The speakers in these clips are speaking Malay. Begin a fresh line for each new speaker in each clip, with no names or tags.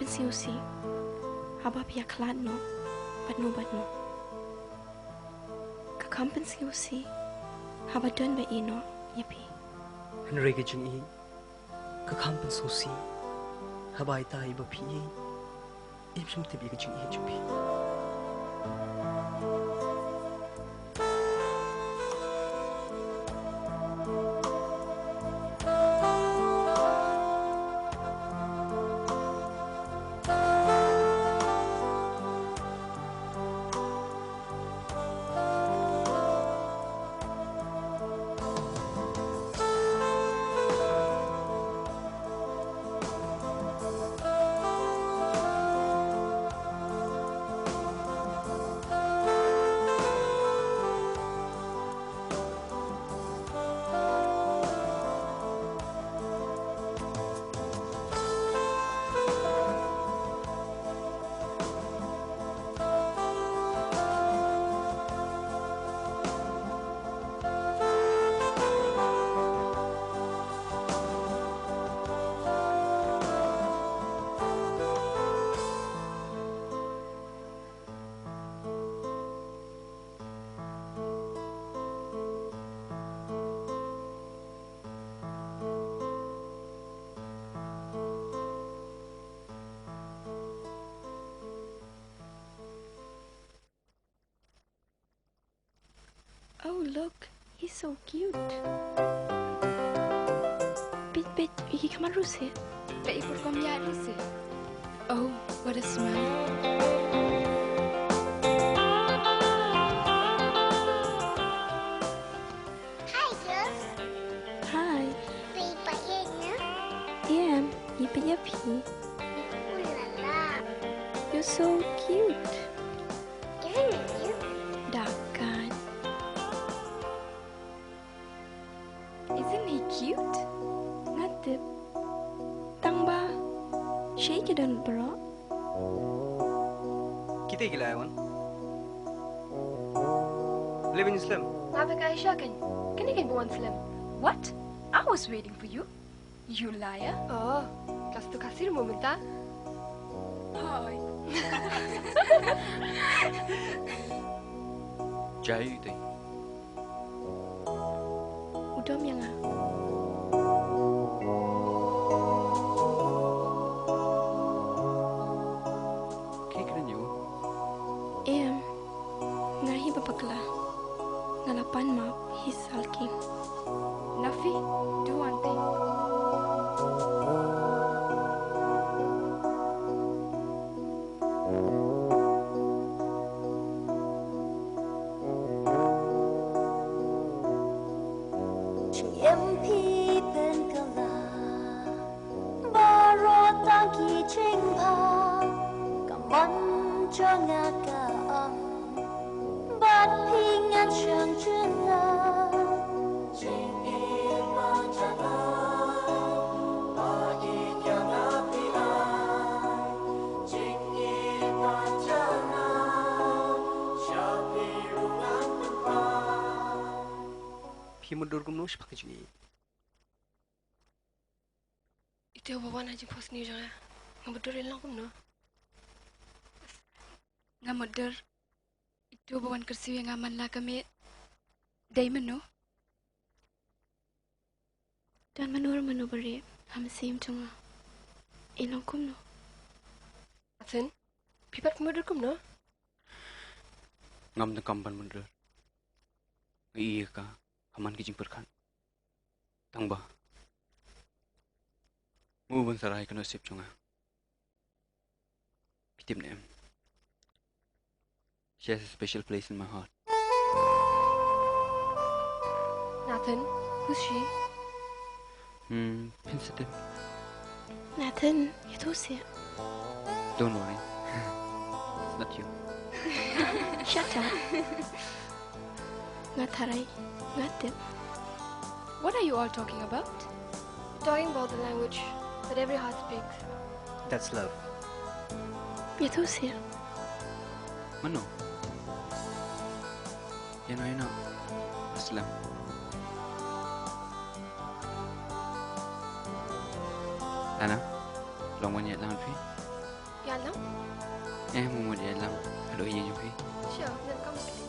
pensiusi. Haba pia klan no. Badno. Kakam pensiusi. Haba dun ba ino. Yapi.
Henry gajeng I. Kakam pensiusi. Haba ita iba pi. Im tibi gajeng I jupi.
Oh, look. He's so cute. Bit, he come rusi.
Baik kom ya rusi. Oh, what a smile.
Hi, girls.
Hi.
Pipa Ina.
Ian, yippee.
Ooh la la.
You're so cute.
Isn't it you?
Dakan.
Isn't he cute?
Ngatip. Tangba. Shake it on bro.
Kita gila Iwan. Live in Islam.
Mabek Aisha kan? Can you go on slim? What? I was waiting for you. You liar.
Oh, kelas tu kasih mau minta.
Hi.
Jayu deh.
Udom yang ah.
Kayak keren you.
Ian. Ngahi bapakla. Ngalapan map. He's sulking.
Nafi, do one thing.
Em pi bên cờ là ba ro tang kỳ chinh pa cầm bắn cho ngã cả âm bát pi ngã trường chuyên la chinh yên ma chân ba yên ya na pi ai chinh yên ma chân sha pi ru ngan pa
Pi mundur gumno siapa kejeng I.
Itu bawa aja pos ni jangan. Ngebedurin lang no.
Nga modder. Ito bawan kersi yang aman lah kami. Diamond no?
Dan menur beri. Ham same tunga. Inong kum no.
Asen, pipat kemudur kum no.
Ngam na kampan mundur. Iya ka. Aman kejeng perkan. Tangba. Mubun sarai kena sip chunga. Pitim nem. She has a special place in my heart.
Nathan, who's she?
Sensitive.
Nathan, itu sih.
Don't worry. It's not you.
Shut up. Ngatarai. Ngatip.
What are you all talking about?
Talking about the language that every heart speaks.
That's love.
Itu sih.
Mano? Yan ay na. Aslam. Ana? Long one yet lang fi?
alam?
Mo di alam. Halo iya Jupi.
Sure, then come with me.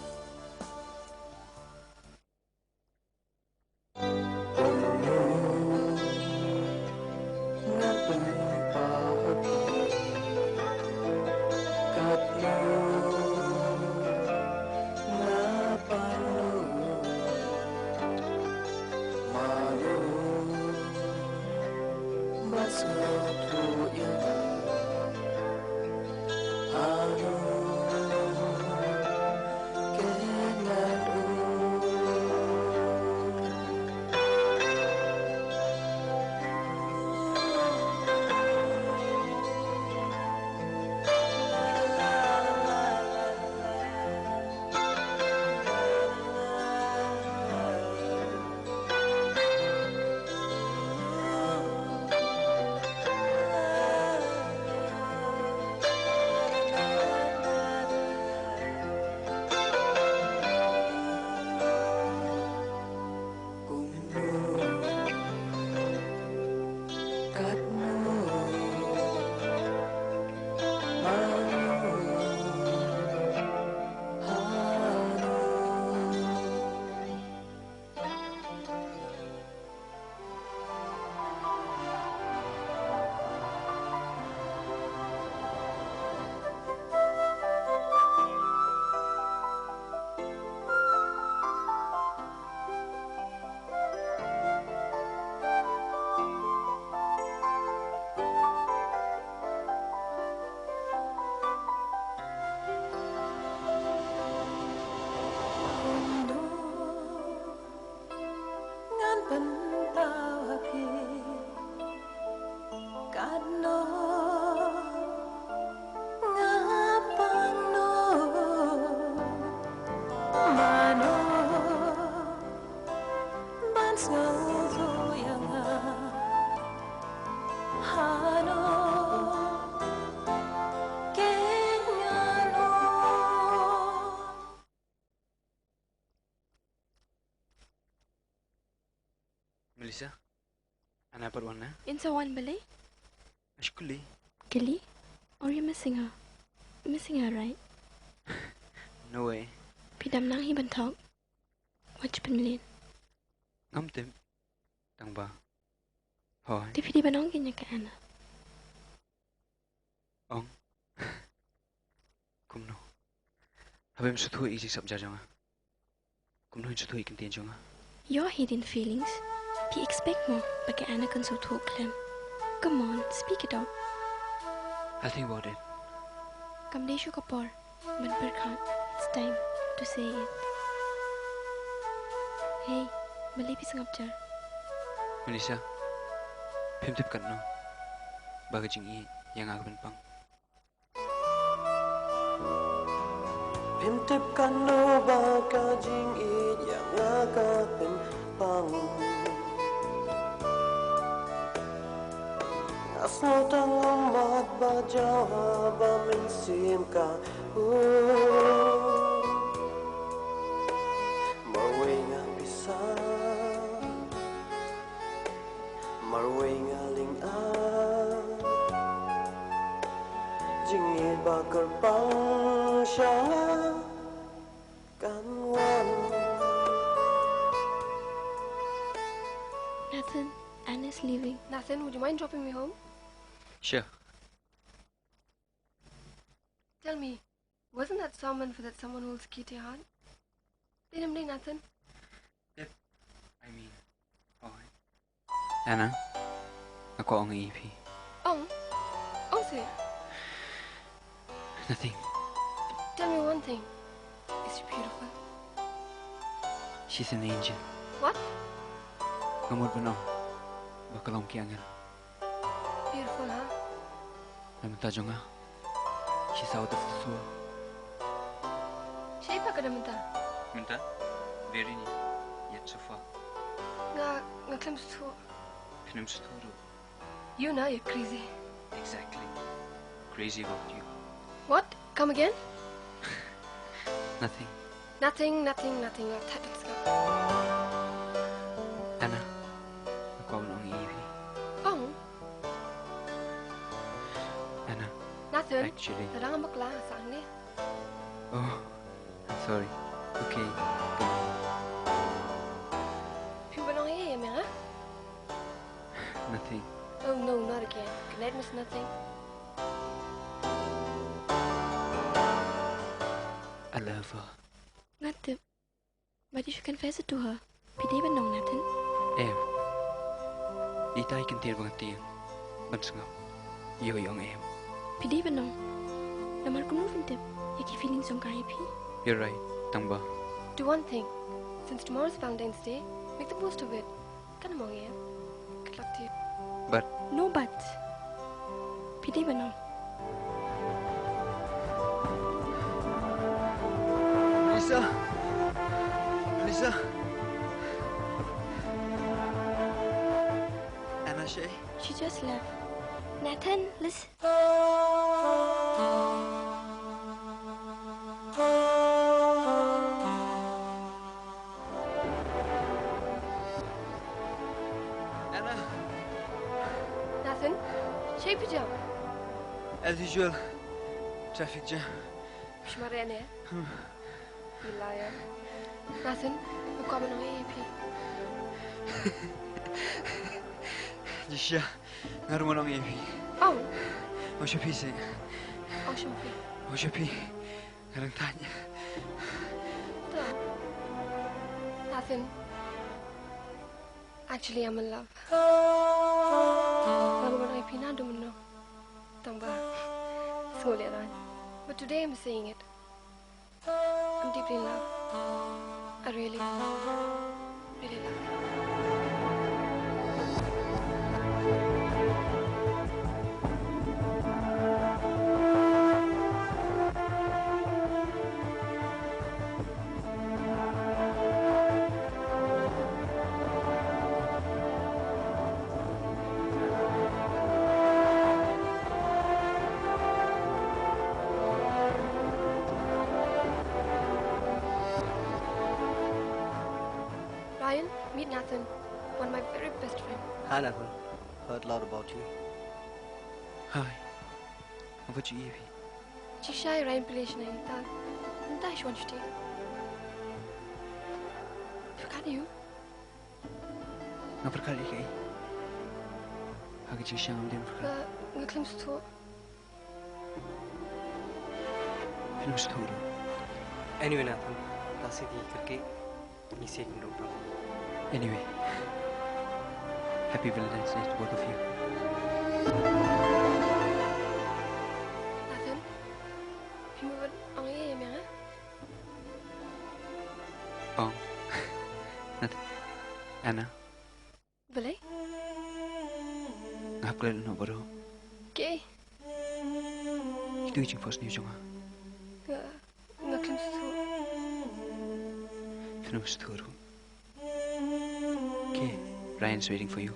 Melissa, ana perwana?
Insa wan balay?
Ashkuli.
Gilly? Or you missing her? Missing her, right?
No way.
Pidam nang hiban talk. Watch pinlin.
Ngam tim. Tang ba. Hoy.
Di pidi banong kanya ka ana.
Ong. Kumno. Habem su thui isi sabja jonga. Kumno su thui kintian jonga.
Your hidden feelings. Be expect more, but get ana kan so talk them. Come on, speak it out.
I'll think about it.
Kam deshu kapor. Ban perkhat. It's time to say it. Hey, malay pisang abjar.
Melissa. Phim tip kan no. Baga jing I yang aku pang.
Phim tip kan no baga jing I yang aku pang. Asno tang mat ba jawab mensim ka. Marway nga bisa. Marway nga lingan. Jingit bakal pang siya kanwan.
Nathan, Anna's leaving.
Nathan, would you mind dropping me home?
Sure.
Tell me, wasn't that someone for that someone who holds key to your heart? Let him name Nathan.
I mean, hoy. Ana. Ako ang EP.
Ong say.
Nothing.
Tell me one thing. Is she beautiful?
She's an angel.
What?
Ngamod ba no? Bakalong kiangan.
Beautiful, huh?
Naman tayo nga. She's out of the sewer.
Siya pa ka naman ta.
Minta? Very ni. Yet so far.
Nga klam sa
Pinam sa turo.
You na, you're crazy.
Exactly. Crazy about you.
What? Come again?
Nothing.
Nothing. I've typed it.
Ana. Ako ang Evie.
Ong?
Ana.
Nathan?
Chili.
Tadang bakla sang ni.
Oh, sorry. Okay, come on.
Pimpin ang iya ha?
Nothing.
Oh no, not again. Connect miss nothing.
I love her.
Nathan, why did you confess it to her? Pide ba nong Nathan?
Em. Di tayo kintir mga tiyang. Bansangap. Yoyong em.
Pide ba nong? Lamar ko moving tip. Yaki feeling song kaya pi.
You're right. Tangba.
Do one thing. Since tomorrow's Valentine's Day, make the most of it. Kan among iya. Good luck to you.
But
No but. Pide ba nong?
Lisa! Lisa! Anna Shay?
She just left. Nathan, listen.
Anna!
Nathan, shape it up.
As usual, traffic jam.
Shmare ne. You liar. Nathan, look up ang iya pi.
Jisha, nga mo lang ibi.
Oh,
O siya pisi.
oh shumpi.
O siya pi. Karang tanya.
Da. Nathan. Actually, I'm in love. Lalu ang iya pi na dumno. Tamba. Suliran. But today I'm saying it. I'm deeply in love. I really love you. Ryan, meet Nathan, one of my very best friends.
Hi, Nathan. Heard a lot about you.
hi. What you ibi?
Chisha Ryan relation ay tal. Nta siya wanti. Forgot you.
Nga perkali kay. Hagi ching siyang din perkali.
Ngaklim sto.
Film story.
Anyway, Nathan, kasi di करके इसे एक मिनट रुक
Anyway. Happy Valentine's Day to both of you.
Nathan, pimuwan ang iya ya ha?
Oh. Nothing. Anna.
Balay?
Ngapkal no baro.
Okay.
Ito yung first news yung
Ngaklim sto.
film story. Okay, Ryan's waiting for you.